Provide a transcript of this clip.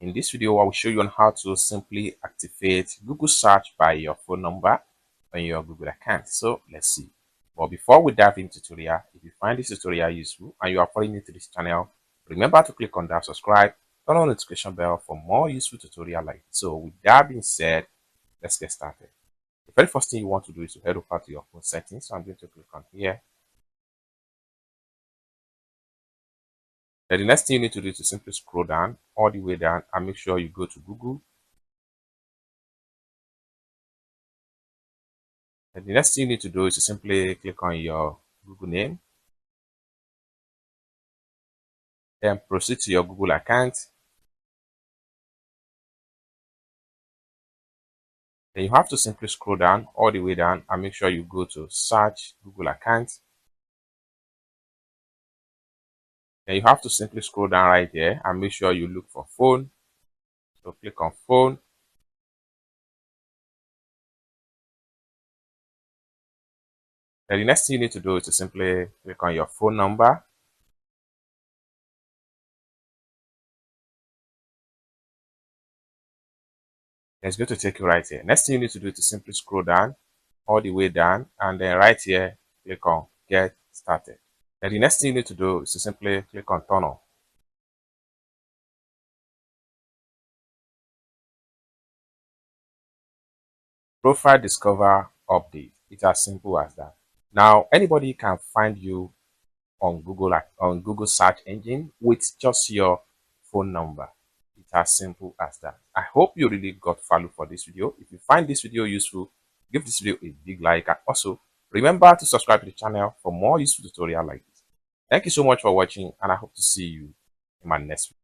In this video, I will show you on how to simply activate Google search by your phone number on your Google account. So let's see. But before we dive into tutorial, if you find this tutorial useful and you are following me to this channel, remember to click on that subscribe, turn on the notification bell for more useful tutorial like this. So with that being said, let's get started. The very first thing you want to do is to head over to your phone settings. So I'm going to click on here. Then the next thing you need to do is to simply scroll down all the way down and make sure you go to Google. And the next thing you need to do is to simply click on your Google name. Then proceed to your Google account. Then you have to simply scroll down all the way down and make sure you go to search Google account. Then you have to simply scroll down right there and make sure you look for phone. So click on phone. Then the next thing you need to do is to simply click on your phone number. It's going to take you right here. Next thing you need to do is to simply scroll down all the way down and then right here click on get started. Then the next thing you need to do is to simply click on turn on. Profile discover update. It's as simple as that. Now anybody can find you on Google search engine with just your phone number. It's as simple as that. I hope you really got value for this video. If you find this video useful, give this video a big like, and also remember to subscribe to the channel for more useful tutorial like this. Thank you so much for watching, and I hope to see you in my next video.